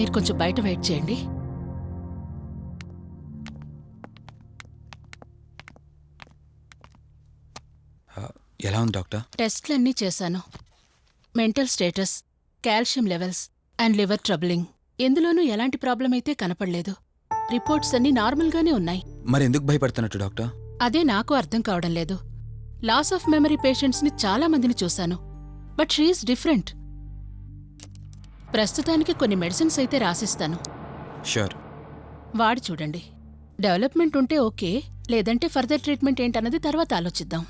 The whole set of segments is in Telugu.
మీరు కొంచెం బయట వెయిట్ చేయండి. ఎలా ఉంది డాక్టర్? టెస్ట్లన్నీ చేశాను. Mental status, calcium levels and liver troubling ఎందులోనూ ఎలాంటి ప్రాబ్లం అయితే కనపడలేదు. రిపోర్ట్స్ అన్నీ నార్మల్గానే ఉన్నాయి. మరి ఎందుకు భయపడుతున్నట్టు డాక్టర్? అదే నాకు అర్థం కావడం లేదు. లాస్ ఆఫ్ మెమరీ పేషెంట్స్ని చాలా మందిని చూశాను, బట్ షీఈస్ డిఫరెంట్. ప్రస్తుతానికి కొన్ని మెడిసిన్స్ అయితే రాసిస్తాను. షూర్. వాడి చూడండి. డెవలప్మెంట్ ఉంటే ఓకే, లేదంటే ఫర్దర్ ట్రీట్మెంట్ ఏంటన్నది తర్వాత ఆలోచిద్దాం.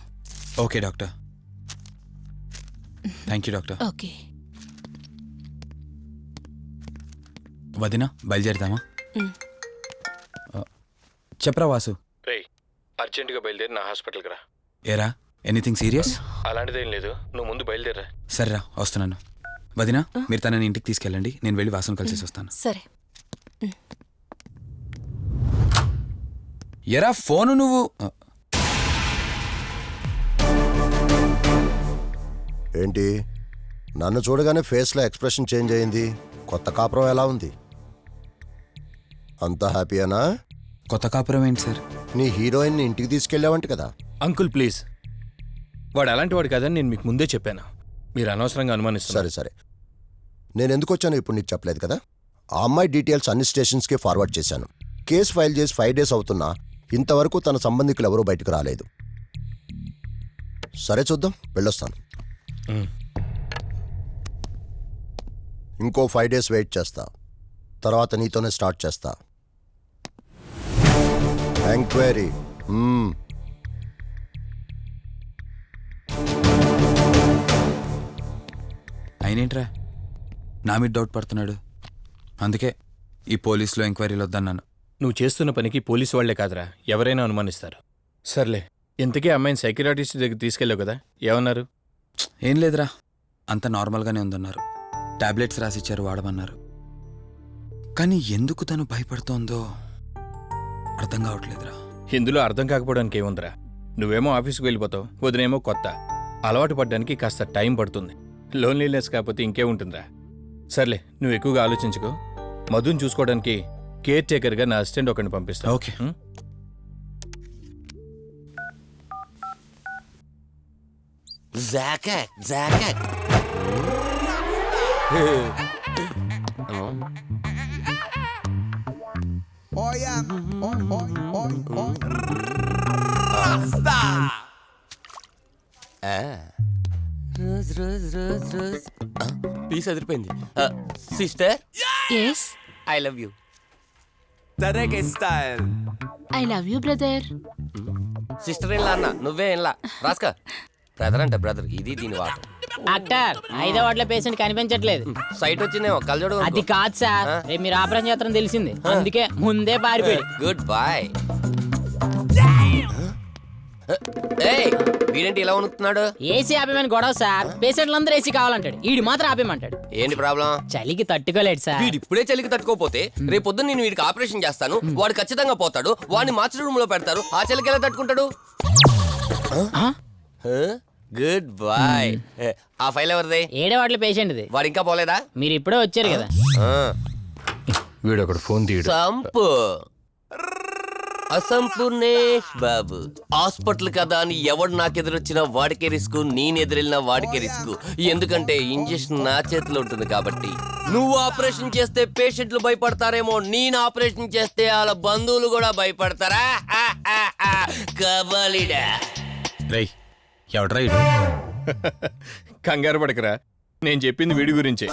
Okay doctor. Thank you doctor. Okay. వదినా బయలుదేరుదామా? చెప్పరా వాసు. రేయ్, అర్జెంటుగా బయలుదేరి నా హాస్పిటల్కి రా. ఏరా, ఎనీథింగ్ సీరియస్? అలాంటిదేం లేదు, నువ్వు ముందు బయలుదేరా. సరేరా, వస్తున్నాను. వదినా, మీరు తనని ఇంటికి తీసుకెళ్ళండి, నేను వెళ్ళి వాసును కలిసేసి వస్తాను. సరే. ఎరా ఫోను నువ్వు. ఏంటి, నన్ను చూడగానే ఫేస్లో ఎక్స్ప్రెషన్ చేంజ్ అయింది? కొత్త కాపురం ఎలా ఉంది? అంతా హ్యాపీయేనా? కొత్త కాపురం ఏంటి సార్? నీ హీరోయిన్ని ఇంటికి తీసుకెళ్ళావంట కదా? అంకుల్ ప్లీజ్, వాడు అలాంటి వాడు కాదని నేను మీకు ముందే చెప్పాను. మీరు అనవసరంగా అనుమానిస్తారు. సరే సరే, నేను ఎందుకు వచ్చానో ఇప్పుడు నీకు చెప్పలేదు కదా. ఆ అమ్మాయి డీటెయిల్స్ అన్ని స్టేషన్స్కి ఫార్వర్డ్ చేశాను. కేసు ఫైల్ చేసి 5 days అవుతున్నా ఇంతవరకు తన సంబంధికులు ఎవరూ బయటకు రాలేదు. సరే చూద్దాం, వెళ్ళొస్తాను. ఇంకో 5 days వెయిట్ చేస్తా, తర్వాత నీతోనే స్టార్ట్ చేస్తా ఎంక్వైరీ. అయినేంట్రా నా మీద డౌట్ పడుతున్నాడు? అందుకే ఈ పోలీసులో ఎంక్వైరీలు వద్దన్నాను. నువ్వు చేస్తున్న పనికి పోలీసు వాళ్లే కాదురా, ఎవరైనా అనుమానిస్తారు. సర్లే, ఇంతకీ అమ్మాయిని సైకియాట్రిస్ట్ దగ్గర తీసుకెళ్ళావు కదా, ఏమన్నారు? ఏం లేదురా, అంత నార్మల్గానే ఉందన్నారు. టాబ్లెట్స్ రాసిచ్చారు, వాడమన్నారు. కానీ ఎందుకు తను భయపడుతోందో అర్థం కావట్లేదురా. ఇందులో అర్థం కాకపోవడానికి ఏముందిరా? నువ్వేమో ఆఫీస్కి వెళ్ళిపోతావు, వదినేమో కొత్త. అలవాటు పడ్డానికి కాస్త టైం పడుతుంది. లోన్లీనెస్ కాకపోతే ఇంకేముంటుందిరా. సర్లే, నువ్వు ఎక్కువగా ఆలోచించుకో. మధుని చూసుకోవడానికి కేర్ టేకర్గా నా అసిస్టెంట్ ఒకరిని పంపిస్తా. Okay. Rose rose rose rose piece అదిరిపోయింది. Sister, yes, I love you. తరేకే style. I love you brother. Sister ఏం లా అన్న, నువ్వే ఏం లా రాస్కా. బ్రదర్ అంటే బ్రదర్, ఇది దీని వాటర్. డాక్టర్, 5వ వార్డులో పేషెంట్ కనిపించట్లేదు. సైట్ వచ్చిందేమో, కళ్ళజోడు. అది కాదు సార్, రేపు మీరు ఆపరేషన్ చేస్తారని తెలిసింది, అందుకే ముందే పారిపోయి. Good boy. ఏయ్, వీడేంటి ఇలా ఉనుకుతున్నాడు? ఏసీ ఆపేమని గొడవ సార్. పేషెంట్లందరూ ఏసీ కావాలంటాడు, ఈడు మాత్రం ఆపేమంటాడు. ఏంటి ప్రాబ్లం? చలికి తట్టుకోలేడు సార్. వీడు ఇప్పుడే చలికి తట్టుకోపోతే రేపు పొద్దున్న నేను వీడికి ఆపరేషన్ చేస్తాను, వాడు ఖచ్చితంగా పోతాడు. వాడిని మార్చి రూమ్ లో పెడతారు, ఆ చలికి ఎలా తట్టుకుంటాడు? Good boy. ఆ ఫైల్ ఎవరిది? 7వ వార్డులో పేషెంట్ది. వాడు ఇంకా పోలేదా? మీరు ఇప్పుడే వచ్చారు కదా. వీడు ఒకడు ఫోన్ తీయడు. సంపు అసంపూర్ణేష్ బాబు. హాస్పిటల్ కదా అని ఎవడు నాకెదురొచ్చినా వాడికే రిస్క్, నేనెదురెళ్ళినా వాడికే రిస్క్. ఎందుకంటే ఇంజెక్షన్ నా చేతిలో ఉంటుంది కాబట్టి. నువ్వు ఆపరేషన్ చేస్తే పేషెంట్లు భయపడతారేమో, నేను ఆపరేషన్ చేస్తే వాళ్ళ బంధువులు కూడా భయపడతారా? కబాలిడా. రేయ్, ఎవడ్రా ఇడు? కంగారు పడకరా, నేను చెప్పింది వీడి గురించే.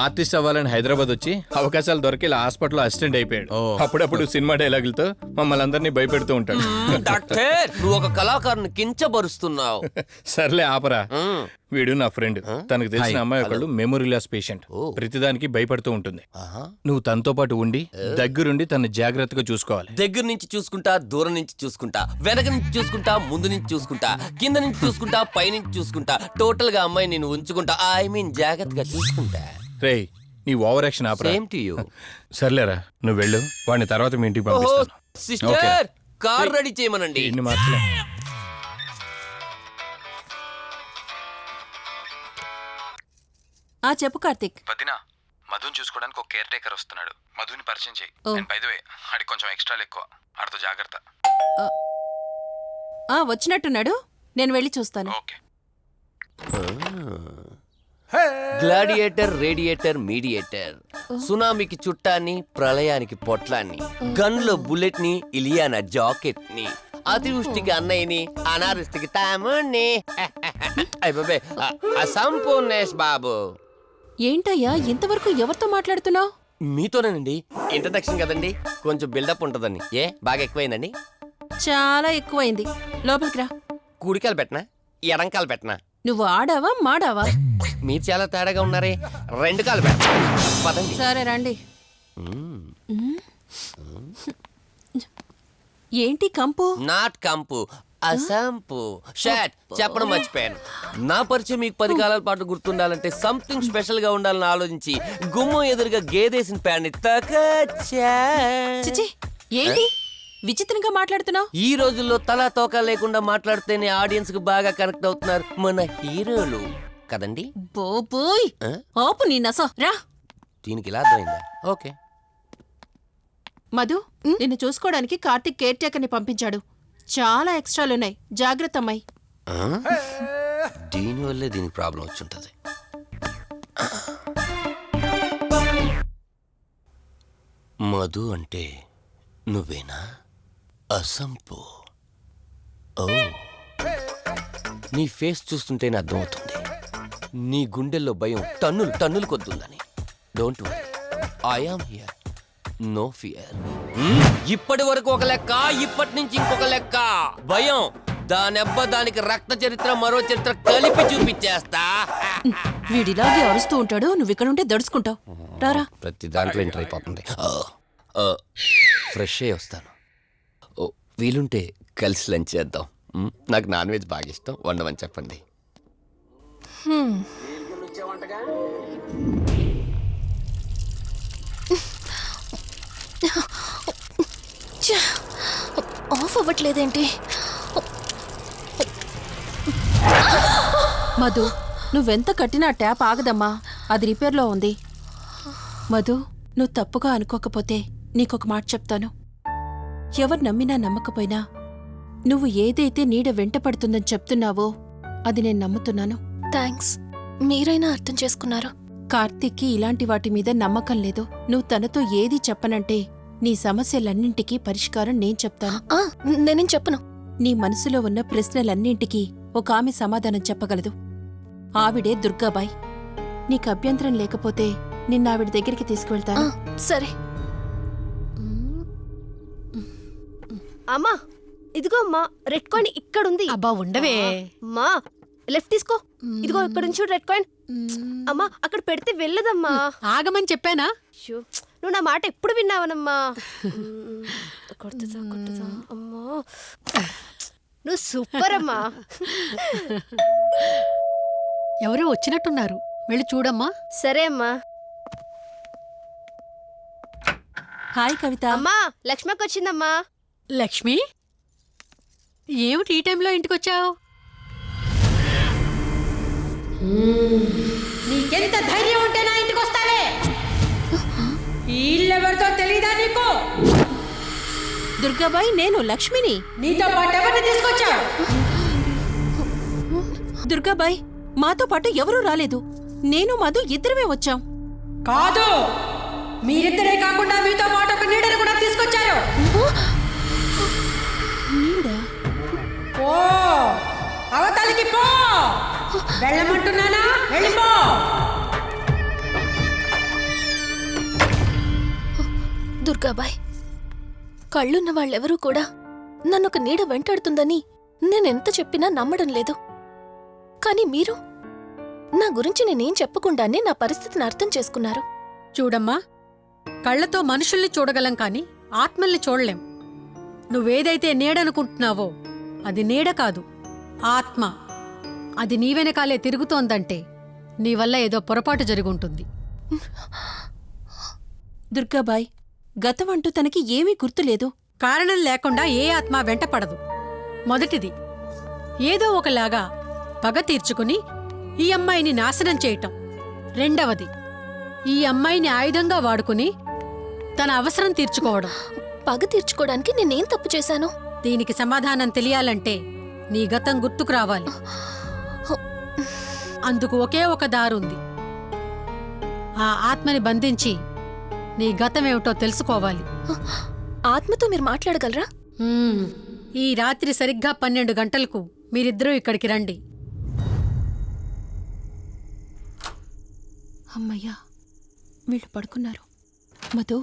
ఆర్టిస్ట్ అవ్వాలని హైదరాబాద్ వచ్చి అవకాశాలు దొరికి ఇలా హాస్పిటల్లో అసిస్టెంట్ అయిపోయాడు. అప్పుడప్పుడు సినిమా డైలాగులతో మమ్మల్ని అందరినీ భయపెడుతూ ఉంటాడు. డాక్టర్, నువ్వు ఒక కళాకారుని కించబరుస్తున్నావు. సర్లే ఆపరా. వీడు నా ఫ్రెండ్. తనకు తెలిసిన అమ్మాయి ఒకళ్ళు మెమరీ లాస్ పేషెంట్. ప్రతిదానికి భయపడుతూ ఉంటుంది. నువ్వు తనతో పాటు ఉండి దగ్గరుండి తన జాగ్రత్తగా చూసుకోవాలి. దగ్గర నుంచి చూసుకుంటా, దూరం నుంచి చూసుకుంటా, వెనక నుంచి చూసుకుంటా, ముందు నుంచి చూసుకుంటా, కింద నుంచి చూసుకుంటా, పై నుంచి చూసుకుంటా, టోటల్ గా అమ్మాయి నేను ఉంచుకుంటా. ఐ మీన్ జాగ్రత్తగా చూసుకుంటా. రేయ్, నీ over action opera. Same to you. సర్లేరా, నువ్వు వెళ్ళు. వాడిని తర్వాత మీ ఇంటికి పంపిస్తాను. సిస్టర్, కార్ రెడీ చేయమనండి. ఇన్ని మార్చలే. చెప్పు కార్తీక్. వదినా, మధుని చూసుకోవడానికి ఒక కేర్ టేకర్ వస్తున్నాడు. మధుని పరిచయం చేయి. అండ్ బై ద వే ఆడికి కొంచెం ఎక్స్ట్రాలు ఎక్కువ, ఆడితో జాగ్రత్త. వచ్చినట్టున్నాడు, నేను వెళ్ళి చూస్తాను. ఓకే. గ్లాడియేటర్, రేడియేటర్, మీడియేటర్, సునామీకి చుట్టాన్ని, ప్రళయానికి పొట్లాన్ని, గన్లో బుల్లెట్ ని, ఇలియానా జాకెట్ ని, అతివృష్టికి అన్నయ్యని, అనావృష్టికి తమ్ముణ్ణి. అయిపోయి అసంపూర్ణేష్ బాబు. ఏంటయ్యా ఇంతవరకు ఎవరితో మాట్లాడుతున్నావు? మీతోనేనండి. ఇంట్రడక్షన్ కదండి, కొంచెం బిల్డప్ ఉంటుందని. బాగా ఎక్కువైందండి? చాలా ఎక్కువైంది. లోపలికి రా. కుడికాలు పెట్టనా, ఎడంకాలు పెట్టనా? నువ్వు ఆడావా మాడావా? మీరు చాలా తేడాగా ఉన్నారే. 2 కాలు పెట్ట. పదండి. సరే రండి. ఏంటి కంపు? నాట్ కంపు, అసంపు. షాట్ చెప్పడం మర్చిపోయాను. నా పరిచయం మీకు 10 కాలాల పాటు గుర్తుండాలంటే సంథింగ్ స్పెషల్ గా ఉండాలని ఆలోచించి గుమ్మం ఎదురుగా గేదేసిన ప్యాడ్ని తకచ్చా. చిచి, ఏంటి విచిత్రంగా మాట్లాడుతున్నావు? ఈ రోజుల్లో తలా తోక లేకుండా మాట్లాడితేనే ఆడియన్స్ కు బాగా కనెక్ట్ అవుతున్నారు మన హీరోలు కదండి. బోబోయ్, ఆపు నీ నస. రా. దీనికి ఇలా అర్థమైందా? ఓకే. మధు, నిన్ను చూసుకోవడానికి కార్తిక్ కేర్ టేకర్ని పంపించాడు. చాలా ఎక్స్ట్రాలున్నాయి, జాగ్రత్త అమ్మాయి. దీనివల్లే దీనికి ప్రాబ్లం వచ్చుంటది. మధు అంటే నువ్వేనా? అసంపు. ఓ, నీ ఫేస్ చూస్తుంటేనే అర్థమవుతుంది నీ గుండెల్లో భయం టన్నులు టన్నులు కొద్దుందని. Don't worry, I am here, no fear. ఇప్పటి వరకు ఒక లెక్క, ఇప్పటి నుంచి ఇంకొక లెక్క. భయం దానెబ్బ, దానికి రక్త చరిత్ర, మరో చరిత్ర కలిపి చూపించేస్తా. వీడిలాగే అరుస్తూ ఉంటాడు, నువ్వు ఇక్కడ ఉంటే దడుచుకుంటావు. రారా. ప్రతి దాంట్లో ఎంటర్ అయిపోతుంది. ఫ్రెష్ అయ్యి వస్తాను. వీలుంటే కలిసి లంచ్ చేద్దాం. నాకు నాన్ వెజ్ బాగా ఇష్టం, వండమని చెప్పండి. ఆఫ్ అవ్వట్లేదేంటి? మధు, నువ్వెంత కట్టినా ట్యాప్ ఆగదమ్మా, అది రిపేర్లో ఉంది. మధు, నువ్వు తప్పుగా అనుకోకపోతే నీకొక మాట చెప్తాను. ఎవరు నమ్మినా నమ్మకపోయినా నువ్వు ఏదైతే నీడ వెంట పడుతుందని చెప్తున్నావో అది నేను నమ్ముతున్నాను. థ్యాంక్స్, మీరైనా అర్థం చేసుకున్నారు. కార్తీక్కి ఇలాంటి వాటి మీద నమ్మకం లేదు. నువ్వు తనతో ఏది చెప్పనంటే నీ సమస్యలన్నింటికీ పరిష్కారం నేను చెప్తాను. నేనేం చెప్పను. నీ మనసులో ఉన్న ప్రశ్నలన్నింటికీ ఒక ఆమె సమాధానం చెప్పగలదు. ఆవిడే దుర్గాబాయ్. నీకు అభ్యంతరం లేకపోతే నిన్నావిడ దగ్గరికి తీసుకువెళ్తాను. సరే. అమ్మా, ఇదిగో అమ్మా, రెడ్ కాయిన్ ఇక్కడుంది. అబ్బా ఉండవే. అమ్మా, లెఫ్ట్ తీసుకో. ఇదిగో ఇక్కడ నుంచి రెడ్ కాయిన్. అమ్మా, అక్కడ పెడితే వెళ్ళదమ్మా. ఆగమని చెప్పానా? నువ్వు నా మాట ఎప్పుడు విన్నావనమ్మా. కొడుతుందా కొడుతుందా. అమ్మా, నువ్వు సూపర్ అమ్మా. ఎవరో వచ్చినట్టున్నారు, వెళ్ళి చూడమ్మా. సరే అమ్మా. హాయ్ కవిత. అమ్మా, లక్ష్మకి వచ్చిందమ్మా. లక్ష్మి, ఏమిటి ఈ టైంలో ఇంటికొచ్చావు? నీకెంత ధైర్యం ఉంటే నా ఇంటికి వస్తావే? ఇల్లెవరితో తెలీదా నీకు? దుర్గాబాయ్, నేను లక్ష్మిని. నీతో పాటు ఎవరిని తీసుకొచ్చావు? దుర్గాబాయ్, మాతో పాటు ఎవరూ రాలేదు. నేను మధు ఇద్దరమే వచ్చాం. కాదు, మీరిద్దరే కాకుండా మీతో పాటు ఒక నీడను కూడా తీసుకొచ్చారు. ఓ, అవతలికి పో. వెళ్ళమంటున్నానా? వెళ్ళిపో. దుర్గాబాయ్, కళ్ళున్న వాళ్ళెవరూ కూడా నన్నొక నీడ వెంటాడుతుందని నేనెంత చెప్పినా నమ్మడం లేదు. కానీ మీరు నా గురించి నేనేం చెప్పకుండానే నా పరిస్థితిని అర్థం చేసుకున్నారు. చూడమ్మా, కళ్ళతో మనుషుల్ని చూడగలం కాని ఆత్మల్ని చూడలేం. నువ్వేదైతే నీడనుకుంటున్నావో అది నీడ కాదు, ఆత్మ. అది నీ వెనకాలే తిరుగుతోందంటే నీ వల్ల ఏదో పొరపాటు జరుగుంటుంది. దుర్గాబాయ్, గతం అంటూ తనకి ఏమీ గుర్తులేదు. కారణం లేకుండా ఏ ఆత్మ వెంటపడదు. మొదటిది, ఏదో ఒకలాగా పగ తీర్చుకుని ఈ అమ్మాయిని నాశనం చేయటం. రెండవది, ఈ అమ్మాయిని ఆయుధంగా వాడుకుని తన అవసరం తీర్చుకోవడం. పగ తీర్చుకోవడానికి నేనేం తప్పు చేశాను? దీనికి సమాధానం తెలియాలంటే నీ గతం గుర్తుకు రావాలి. అందుకు ఒకే ఒక దారుంది. ఆ ఆత్మని బంధించి నీ గతమేమిటో తెలుసుకోవాలి. ఆత్మతో మీరు మాట్లాడగలరా? ఈ రాత్రి సరిగ్గా 12 గంటలకు మీరిద్దరూ ఇక్కడికి రండి. అమ్మయ్యా, వీళ్ళు పడుకున్నారు. మధు,